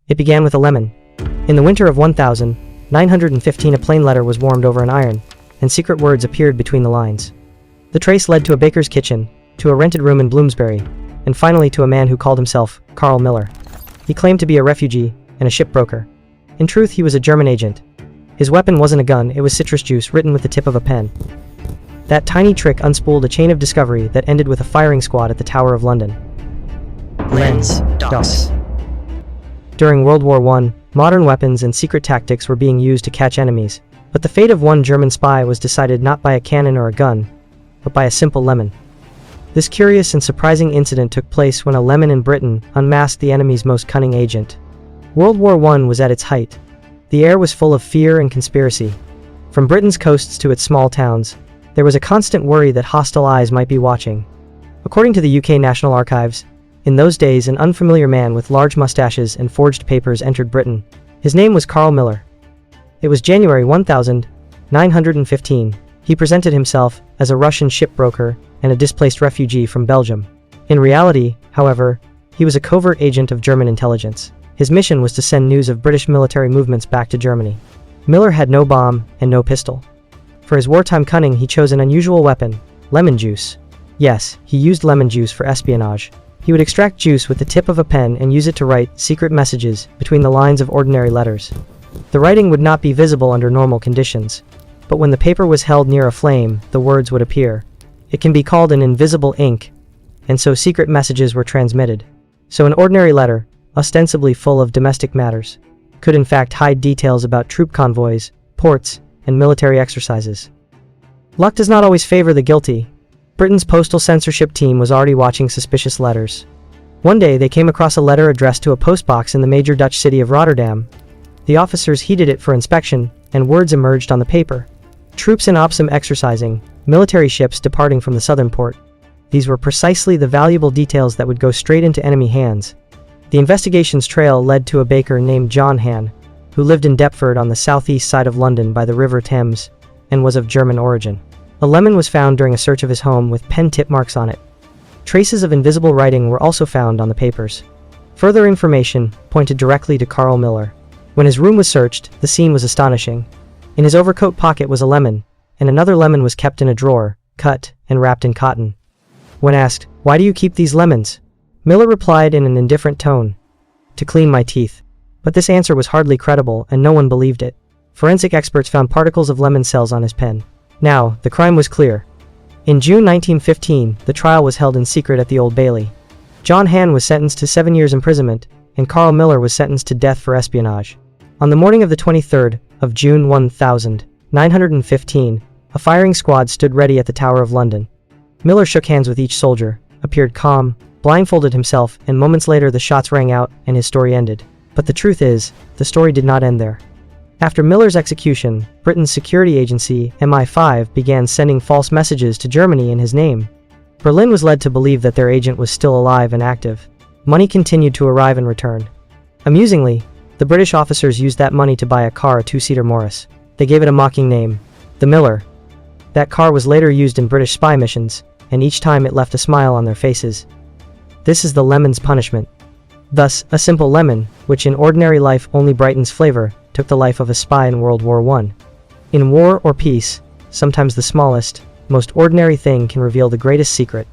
It began with a lemon. In the winter of 1915, a plain letter was warmed over an iron, and secret words appeared between the lines. The trace led to a baker's kitchen, to a rented room in Bloomsbury, and finally to a man who called himself Carl Miller. He claimed to be a refugee and a shipbroker. In truth, he was a German agent. His weapon wasn't a gun, it was citrus juice written with the tip of a pen. That tiny trick unspooled a chain of discovery that ended with a firing squad at the Tower of London. Lens Docs. During World War I, modern weapons and secret tactics were being used to catch enemies, but the fate of one German spy was decided not by a cannon or a gun, but by a simple lemon. This curious and surprising incident took place when a lemon in Britain unmasked the enemy's most cunning agent. World War I was at its height. The air was full of fear and conspiracy. From Britain's coasts to its small towns, there was a constant worry that hostile eyes might be watching. According to the UK National Archives, in those days an unfamiliar man with large mustaches and forged papers entered Britain. His name was Carl Miller. It was January 1915. He presented himself as a Russian shipbroker and a displaced refugee from Belgium. In reality, however, he was a covert agent of German intelligence. His mission was to send news of British military movements back to Germany. Miller had no bomb and no pistol. For his wartime cunning, he chose an unusual weapon, lemon juice. Yes, he used lemon juice for espionage. He would extract juice with the tip of a pen and use it to write secret messages between the lines of ordinary letters. The writing would not be visible under normal conditions, but when the paper was held near a flame, the words would appear. It can be called an invisible ink, and so secret messages were transmitted. So an ordinary letter, ostensibly full of domestic matters, could in fact hide details about troop convoys, ports, and military exercises. Luck does not always favor the guilty. Britain's postal censorship team was already watching suspicious letters. One day they came across a letter addressed to a postbox in the major Dutch city of Rotterdam. The officers heated it for inspection, and words emerged on the paper. Troops in Opsum exercising, military ships departing from the southern port. These were precisely the valuable details that would go straight into enemy hands. The investigation's trail led to a baker named John Han, who lived in Deptford on the southeast side of London by the River Thames, and was of German origin. A lemon was found during a search of his home with pen tip marks on it. Traces of invisible writing were also found on the papers. Further information pointed directly to Carl Miller. When his room was searched, the scene was astonishing. In his overcoat pocket was a lemon, and another lemon was kept in a drawer, cut and wrapped in cotton. When asked, "Why do you keep these lemons?" Miller replied in an indifferent tone, "To clean my teeth." But this answer was hardly credible, and no one believed it. Forensic experts found particles of lemon cells on his pen. Now, the crime was clear. In June 1915, the trial was held in secret at the Old Bailey. John Han was sentenced to 7 years imprisonment, and Carl Miller was sentenced to death for espionage. On the morning of the 23rd of June 1915, a firing squad stood ready at the Tower of London. Miller shook hands with each soldier, appeared calm, blindfolded himself, and moments later the shots rang out and his story ended. But the truth is, the story did not end there. After Miller's execution, Britain's security agency, MI5, began sending false messages to Germany in his name. Berlin was led to believe that their agent was still alive and active. Money continued to arrive and return. Amusingly, the British officers used that money to buy a car, a two-seater Morris. They gave it a mocking name, the Miller. That car was later used in British spy missions, and each time it left a smile on their faces. This is the lemon's punishment. Thus, a simple lemon, which in ordinary life only brightens flavor, took the life of a spy in World War I. In war or peace, sometimes the smallest, most ordinary thing can reveal the greatest secret.